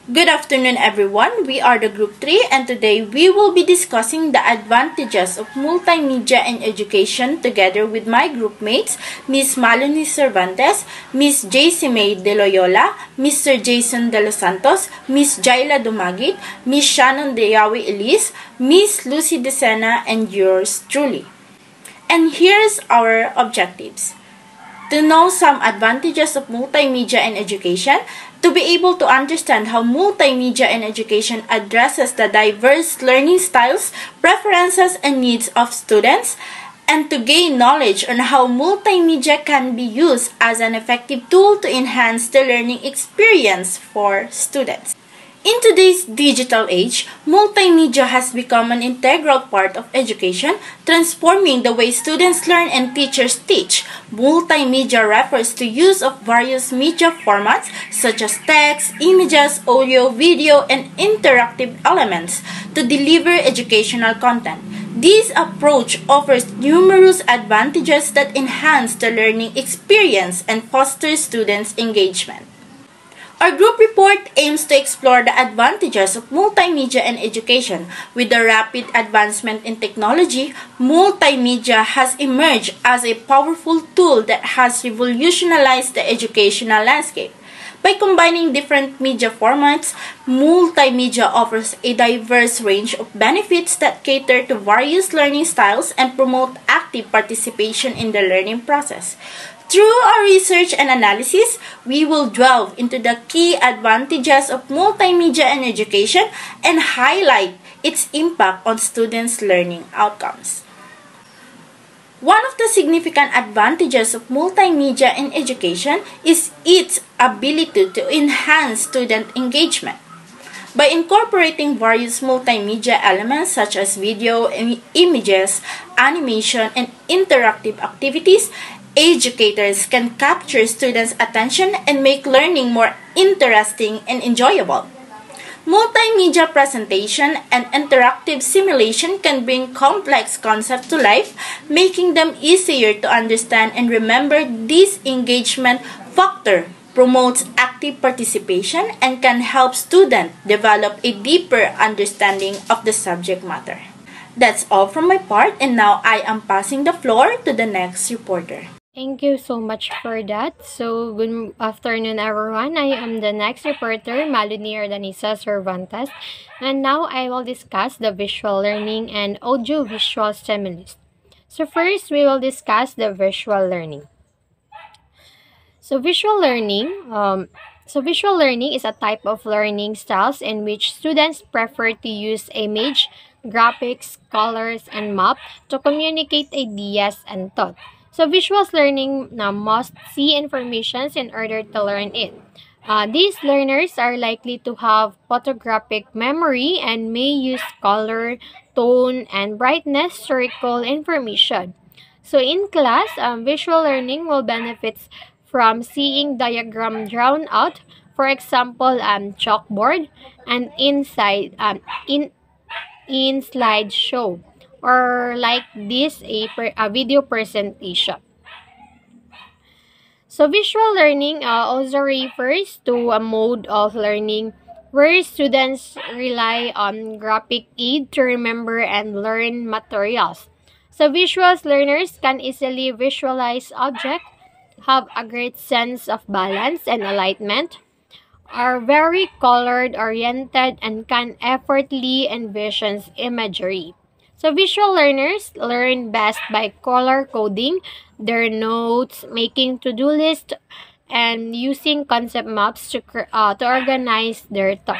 Good afternoon, everyone. We are the Group 3, and today we will be discussing the advantages of multimedia in education together with my group mates, Ms. Maluni Cervantes, Ms. JC May De Loyola, Mr. Jason De Los Santos, Ms. Jaila Dumagit, Ms. Shannon Deyawi Elise, Ms. Lucy Decena, and yours truly. And here's our objectives: to know some advantages of multimedia in education, to be able to understand how multimedia in education addresses the diverse learning styles, preferences, and needs of students, and to gain knowledge on how multimedia can be used as an effective tool to enhance the learning experience for students. In today's digital age, multimedia has become an integral part of education, transforming the way students learn and teachers teach. Multimedia refers to use of various media formats such as text, images, audio, video, and interactive elements to deliver educational content. This approach offers numerous advantages that enhance the learning experience and foster students' engagement. Our group report aims to explore the advantages of multimedia in education. With the rapid advancement in technology, multimedia has emerged as a powerful tool that has revolutionized the educational landscape. By combining different media formats, multimedia offers a diverse range of benefits that cater to various learning styles and promote active participation in the learning process. Through our research and analysis, we will delve into the key advantages of multimedia in education and highlight its impact on students' learning outcomes. One of the significant advantages of multimedia in education is its ability to enhance student engagement. By incorporating various multimedia elements such as video, images, animation, and interactive activities, educators can capture students' attention and make learning more interesting and enjoyable. Multimedia presentation and interactive simulation can bring complex concepts to life, making them easier to understand and remember. This engagement factor promotes active participation and can help students develop a deeper understanding of the subject matter. That's all from my part, and now I am passing the floor to the next reporter. Thank you so much for that. So, good afternoon, everyone. I am the next reporter, Maluni Ardanisa Cervantes, and now I will discuss the visual learning and audiovisual stimulus. So, first, we will discuss the visual learning. Visual learning is a type of learning styles in which students prefer to use image, graphics, colors, and map to communicate ideas and thought. So visual learning must see information in order to learn it. These learners are likely to have photographic memory and may use color, tone, and brightness to recall information. So in class, visual learning will benefit from seeing diagram drawn out, for example, chalkboard, and in slideshow, or like this a video presentation. So visual learning also refers to a mode of learning where students rely on graphic aid to remember and learn materials. So visual learners can easily visualize objects, have a great sense of balance and alignment, are very colored oriented, and can effortlessly envision imagery. So visual learners learn best by color coding their notes, making to-do lists, and using concept maps to organize their thought.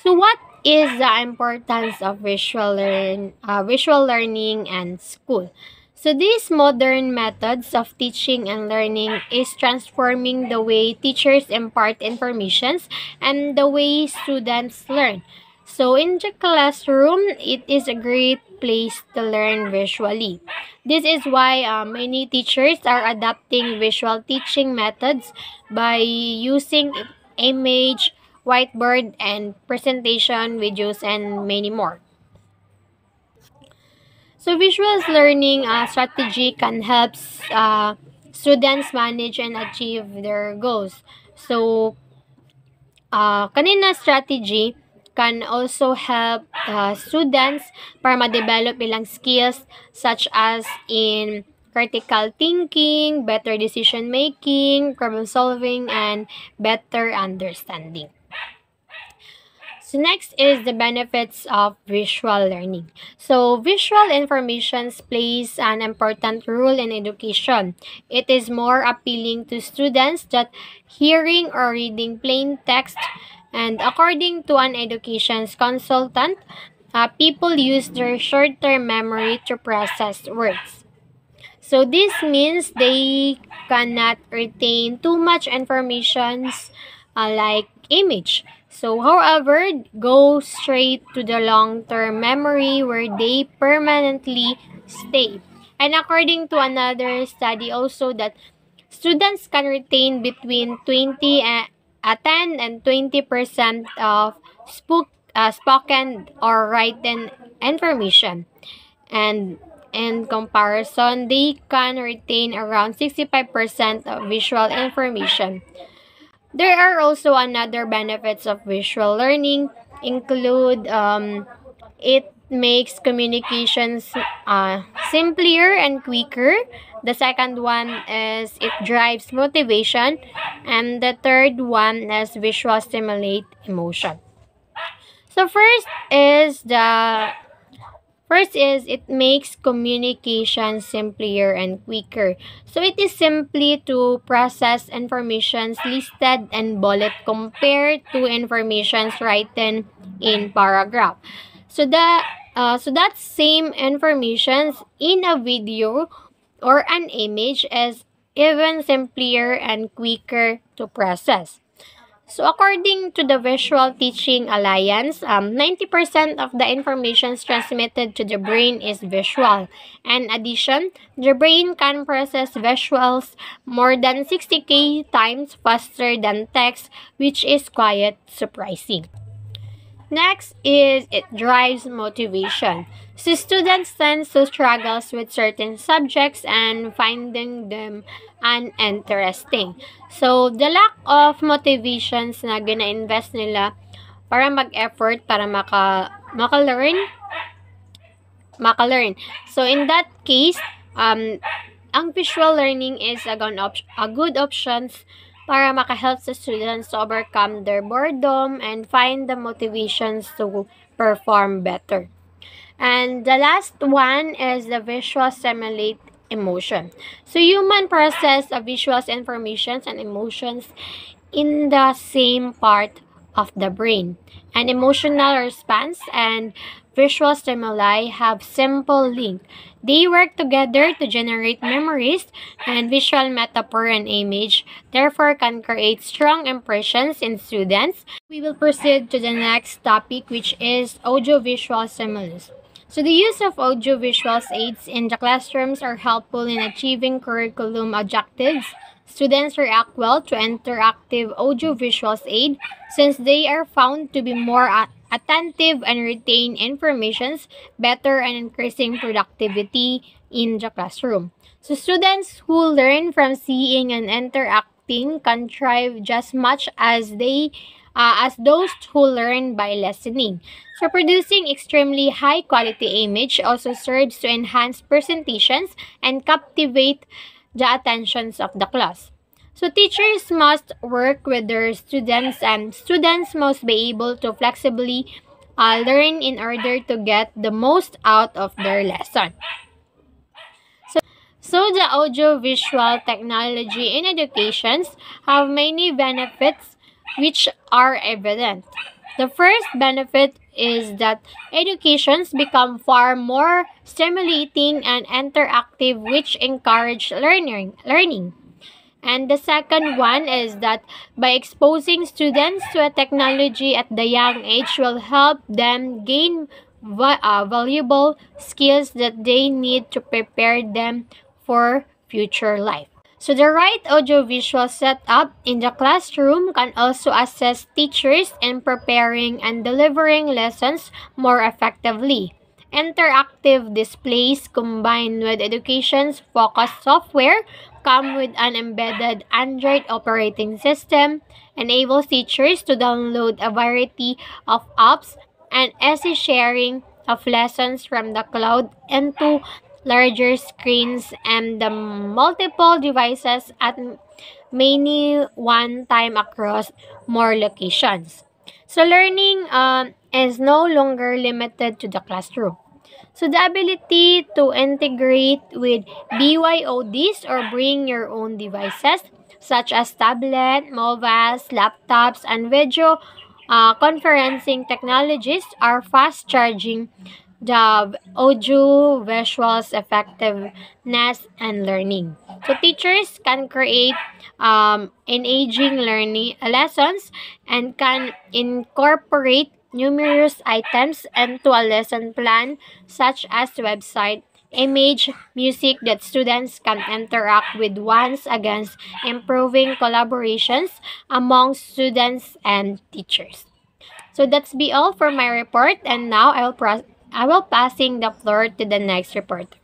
So what is the importance of visual learning and school? So these modern methods of teaching and learning is transforming the way teachers impart information and the way students learn. So in the classroom, it is a great place to learn visually. This is why many teachers are adopting visual teaching methods by using image, whiteboard, and presentation videos, and many more. So visual learning strategy can help students manage and achieve their goals. So, kanina strategy can also help students para ma-develop ilang skills such as in critical thinking, better decision making, problem solving, and better understanding. So next is the benefits of visual learning. So visual information plays an important role in education. It is more appealing to students than hearing or reading plain text. And according to an education's consultant, people use their short-term memory to process words. So this means they cannot retain too much information like image. So however, go straight to the long-term memory where they permanently stay. And according to another study also that students can retain between 10 and 20% of spoken or written information. And in comparison, they can retain around 65% of visual information. There are also another benefits of visual learning include it makes communications simpler and quicker. The second one is it drives motivation, and the third one is visual stimulate emotion. So First is it makes communication simpler and quicker. So it is simply to process informations listed in bullet compared to informations written in paragraph. So that same informations in a video or an image is even simpler and quicker to process. So according to the Visual Teaching Alliance, 90% of the information transmitted to the brain is visual. In addition, the brain can process visuals more than 60,000 times faster than text, which is quite surprising. Next is it drives motivation. So students tend to struggle with certain subjects and finding them uninteresting. So the lack of motivations na gina-invest nila para mag-effort para maka-learn. So in that case, ang visual learning is a good options para makahelp sa students to overcome their boredom and find the motivations to perform better. And the last one is the visual stimulate emotion. So human process of visual information and emotions in the same part of the brain. An emotional response and visual stimuli have simple link. They work together to generate memories, and visual metaphor and image therefore can create strong impressions in students. We will proceed to the next topic, which is audiovisual stimulus. So the use of audiovisual aids in the classrooms are helpful in achieving curriculum objectives. Students react well to interactive audiovisual aid since they are found to be more attentive and retain information better and increasing productivity in the classroom. So students who learn from seeing and interacting can thrive just much as those who learn by listening. So producing extremely high quality image also serves to enhance presentations and captivate the attentions of the class. So teachers must work with their students, and students must be able to flexibly learn in order to get the most out of their lesson. So the audiovisual technology in education have many benefits which are evident. The first benefit is that educations become far more stimulating and interactive, which encourage learning. And the second one is that by exposing students to a technology at the young age will help them gain valuable skills that they need to prepare them for future life. So the right audiovisual setup in the classroom can also assist teachers in preparing and delivering lessons more effectively. Interactive displays combined with education's focused software come with an embedded Android operating system, enables teachers to download a variety of apps, and easy sharing of lessons from the cloud into larger screens and the multiple devices at many one time across more locations. So learning is no longer limited to the classroom. So the ability to integrate with BYODs or bring your own devices such as tablet, mobiles, laptops, and video conferencing technologies are fast charging the audio visuals effectiveness and learning. So teachers can create engaging learning lessons and can incorporate numerous items into a lesson plan such as website, image, music that students can interact with once against improving collaborations among students and teachers. So that's be all for my report, and now I will passing the floor to the next reporter.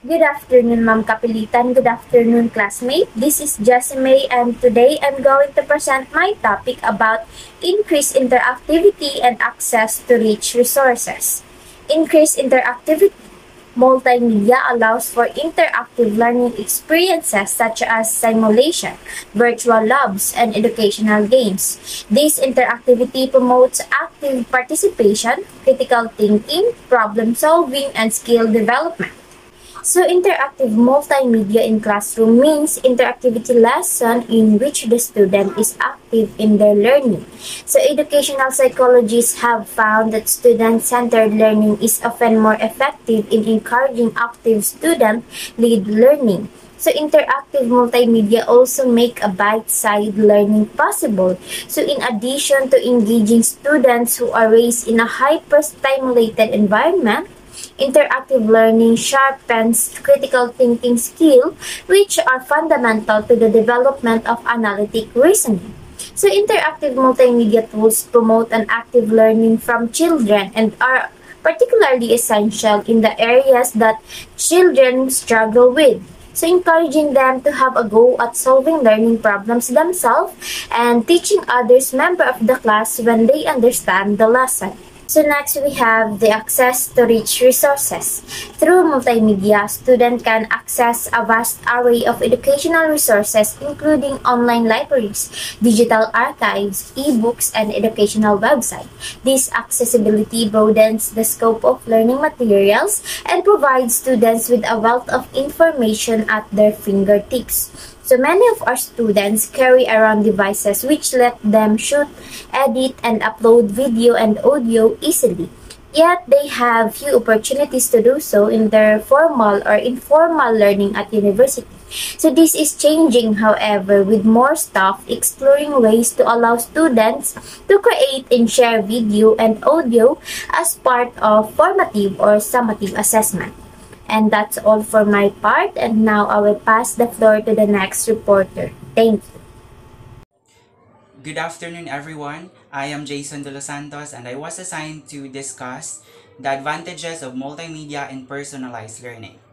Good afternoon, Ma'am Kapilitan. Good afternoon, classmate. This is Jessie and today I'm going to present my topic about increased interactivity and access to rich resources. Increased interactivity. Multimedia allows for interactive learning experiences such as simulation, virtual labs, and educational games. This interactivity promotes active participation, critical thinking, problem solving, and skill development. So interactive multimedia in classroom means interactivity lesson in which the student is active in their learning. So educational psychologists have found student-centered learning is often more effective in encouraging active student-led learning. So interactive multimedia also make a bite-sized learning possible. So in addition to engaging students who are raised in a hyper-stimulated environment, interactive learning sharpens critical thinking skills, which are fundamental to the development of analytic reasoning. So interactive multimedia tools promote an active learning from children and are particularly essential in the areas that children struggle with. So encouraging them to have a go at solving learning problems themselves and teaching others members of the class when they understand the lesson. So next we have the access to rich resources. Through multimedia, students can access a vast array of educational resources including online libraries, digital archives, e-books, and educational websites. This accessibility broadens the scope of learning materials and provides students with a wealth of information at their fingertips. So many of our students carry around devices which let them shoot, edit, and upload video and audio easily. Yet they have few opportunities to do so in their formal or informal learning at university. So this is changing, however, with more staff exploring ways to allow students to create and share video and audio as part of formative or summative assessment. And that's all for my part, and now I will pass the floor to the next reporter. Thank you. Good afternoon, everyone. I am Jason De Los Santos, and I was assigned to discuss the advantages of multimedia in personalized learning.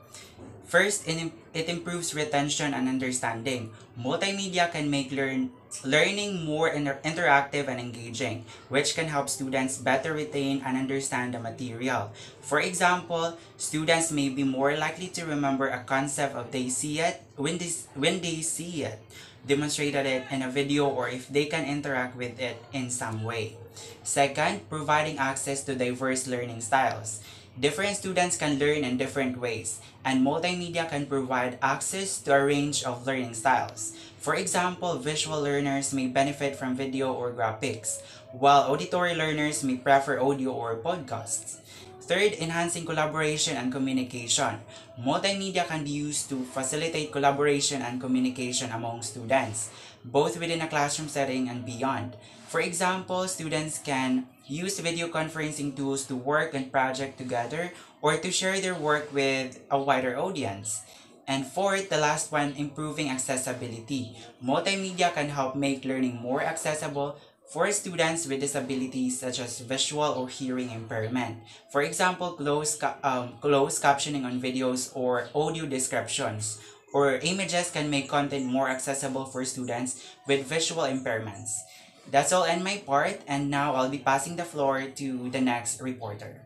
First, it improves retention and understanding. Multimedia can make learning more interactive and engaging, which can help students better retain and understand the material. For example, students may be more likely to remember a concept if they see it when they see it, demonstrated it in a video, or if they can interact with it in some way. Second, providing access to diverse learning styles. Different students can learn in different ways, and multimedia can provide access to a range of learning styles. For example, visual learners may benefit from video or graphics, while auditory learners may prefer audio or podcasts. Third, enhancing collaboration and communication. Multimedia can be used to facilitate collaboration and communication among students, both within a classroom setting and beyond. For example, students can use video conferencing tools to work on projects together or to share their work with a wider audience. And fourth, the last one, improving accessibility. Multimedia can help make learning more accessible for students with disabilities such as visual or hearing impairment. For example, closed captioning on videos or audio descriptions, or images can make content more accessible for students with visual impairments. That's all in my part, and now I'll be passing the floor to the next reporter.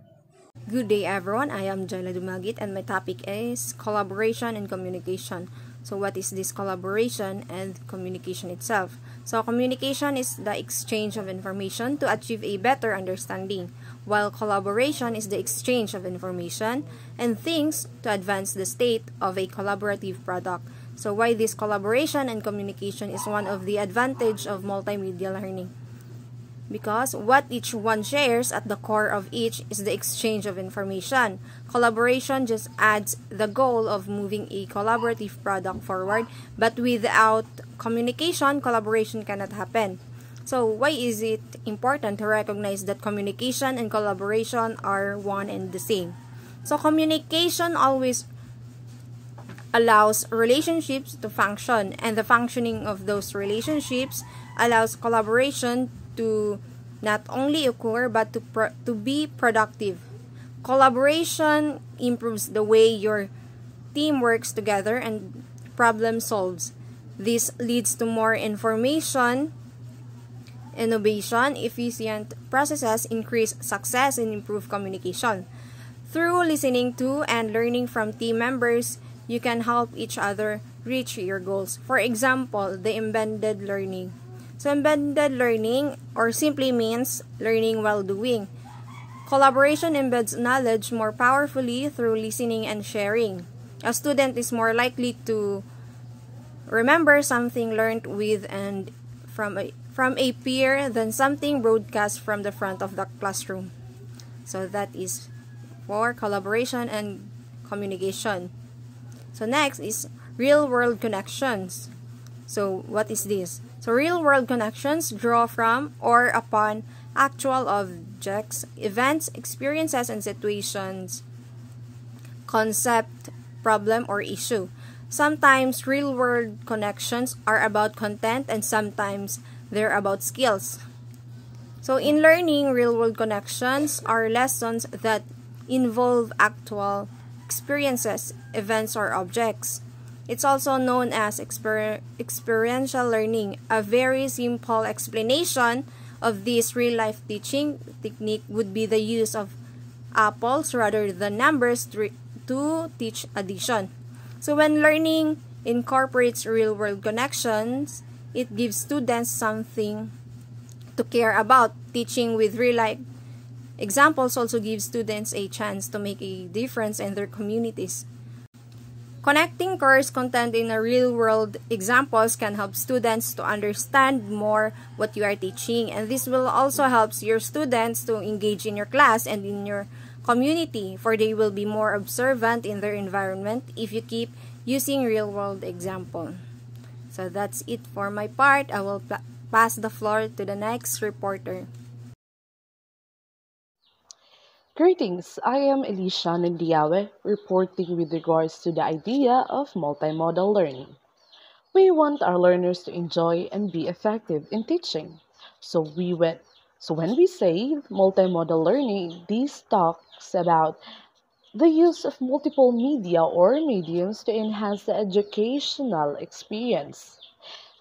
Good day everyone, I am Jana Dumagit and my topic is collaboration and communication. So what is this collaboration and communication itself? So communication is the exchange of information to achieve a better understanding, while collaboration is the exchange of information and things to advance the state of a collaborative product. So why this collaboration and communication is one of the advantage of multimedia learning? Because what each one shares at the core of each is the exchange of information. Collaboration just adds the goal of moving a collaborative product forward, but without communication, collaboration cannot happen. So why is it important to recognize that communication and collaboration are one and the same? So communication always allows relationships to function, and the functioning of those relationships allows collaboration to not only occur but to be productive. Collaboration improves the way your team works together and problem solves. This leads to more information, innovation, efficient processes, increased success, and improved communication. Through listening to and learning from team members, you can help each other reach your goals. For example, the embedded learning. So embedded learning or simply means learning while doing. Collaboration embeds knowledge more powerfully through listening and sharing. A student is more likely to remember something learned with and from a peer than something broadcast from the front of the classroom. So that is for collaboration and communication. So next is real-world connections. So what is this? So real-world connections draw from or upon actual objects, events, experiences, and situations, concept, problem, or issue. Sometimes real-world connections are about content and sometimes they're about skills. So in learning, real-world connections are lessons that involve actual experiences, events, or objects. It's also known as experiential learning. A very simple explanation of this real-life teaching technique would be the use of apples rather than numbers to teach addition. So when learning incorporates real-world connections, it gives students something to care about. Teaching with real-life examples also gives students a chance to make a difference in their communities. Connecting course content in a real-world examples can help students to understand more what you are teaching, and this will also help your students to engage in your class and in your community, for they will be more observant in their environment if you keep using real-world example. So that's it for my part. I will pass the floor to the next reporter. Greetings, I am Elisha Nandiawe, reporting with regards to the idea of multimodal learning. We want our learners to enjoy and be effective in teaching. So when we say multimodal learning, this talks about the use of multiple media or mediums to enhance the educational experience.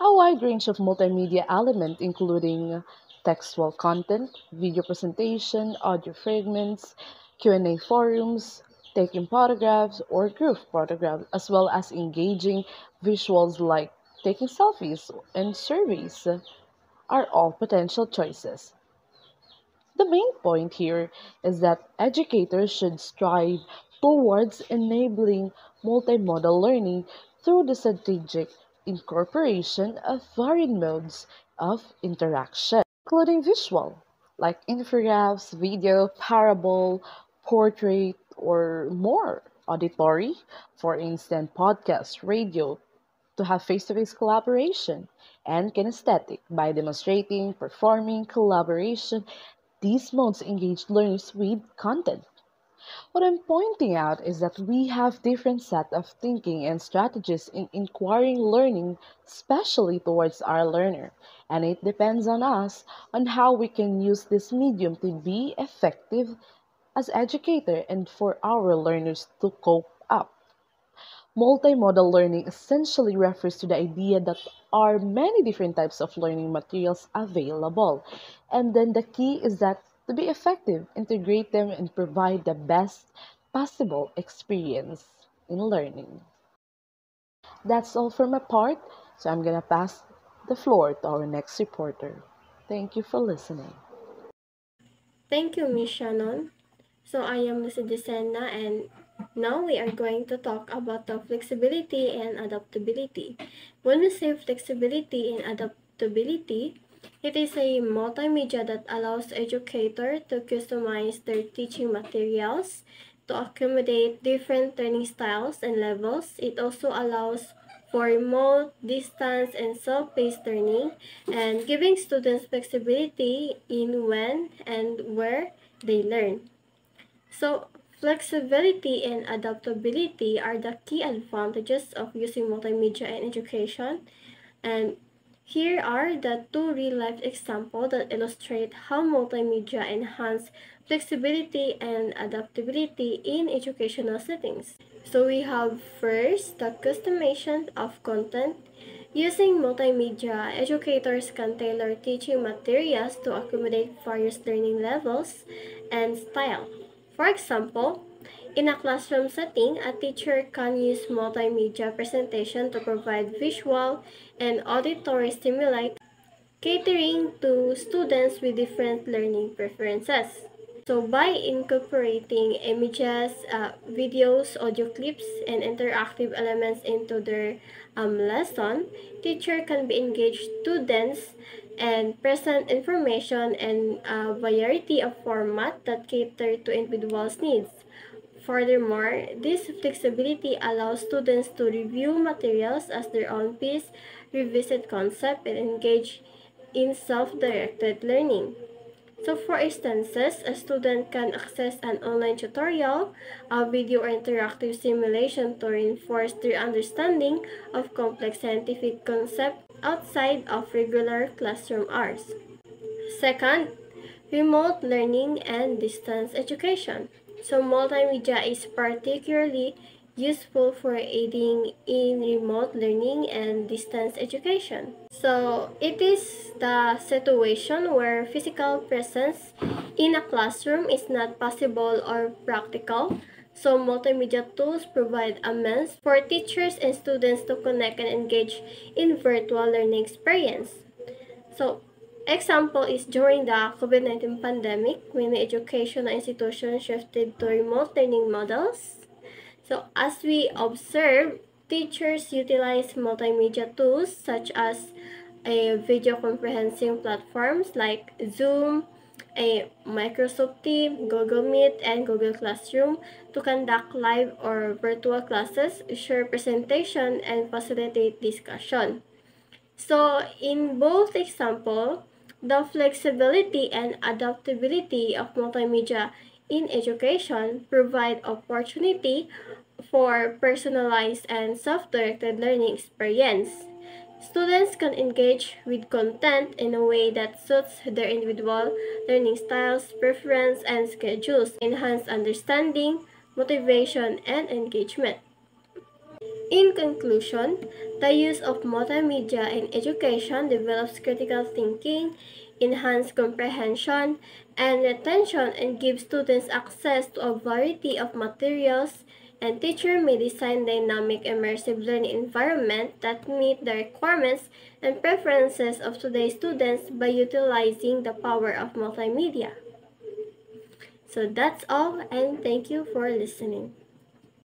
A wide range of multimedia elements including textual content, video presentation, audio fragments, Q&A forums, taking photographs or group photographs, as well as engaging visuals like taking selfies and surveys are all potential choices. The main point here is that educators should strive towards enabling multimodal learning through the strategic incorporation of varied modes of interaction, including visual, like infographics, video, parable, portrait, or more, auditory, for instance, podcast, radio, to have face-to-face collaboration, and kinesthetic by demonstrating, performing, collaboration. These modes engage learners with content. What I'm pointing out is that we have different set of thinking and strategies in inquiring learning, especially towards our learner, and it depends on us on how we can use this medium to be effective as educator and for our learners to cope up. Multimodal learning essentially refers to the idea that are many different types of learning materials available. And then the key is that to be effective, integrate them and provide the best possible experience in learning. That's all for my part, so I'm gonna pass the floor to our next reporter. Thank you for listening. Thank you, Miss Shannon. So I am Lucy Desena, and now we are going to talk about the flexibility and adaptability. When we say flexibility and adaptability, it is a multimedia that allows educators to customize their teaching materials to accommodate different learning styles and levels. It also allows for remote, distance, and self-paced learning, and giving students flexibility in when and where they learn. So, flexibility and adaptability are the key advantages of using multimedia in education. And here are the two real-life examples that illustrate how multimedia enhance flexibility and adaptability in educational settings. So we have first the customization of content. Using multimedia, educators can tailor teaching materials to accommodate various learning levels and style. For example, in a classroom setting, a teacher can use multimedia presentation to provide visual and auditory stimuli, catering to students with different learning preferences. So by incorporating images, videos, audio clips, and interactive elements into their lesson, teacher can be engaged students and present information and a variety of format that cater to individuals' needs. Furthermore, this flexibility allows students to review materials as their own pace, revisit concepts, and engage in self-directed learning. So for instances, a student can access an online tutorial, a video or interactive simulation to reinforce their understanding of complex scientific concepts outside of regular classroom hours. Second, remote learning and distance education. So multimedia is particularly useful for aiding in remote learning and distance education. So it is the situation where physical presence in a classroom is not possible or practical. So multimedia tools provide a means for teachers and students to connect and engage in virtual learning experience. So example is during the COVID-19 pandemic when the educational institution shifted to remote learning models. So as we observe, teachers utilize multimedia tools such as video conferencing platforms like Zoom, Microsoft Teams, Google Meet, and Google Classroom to conduct live or virtual classes, share presentation, and facilitate discussion. So in both examples, the flexibility and adaptability of multimedia in education provide opportunity for personalized and self-directed learning experience. Students can engage with content in a way that suits their individual learning styles, preference, and schedules, enhance understanding, motivation, and engagement. In conclusion, the use of multimedia in education develops critical thinking, enhances comprehension and retention, and gives students access to a variety of materials, and teachers may design dynamic immersive learning environments that meet the requirements and preferences of today's students by utilizing the power of multimedia. So that's all, and thank you for listening.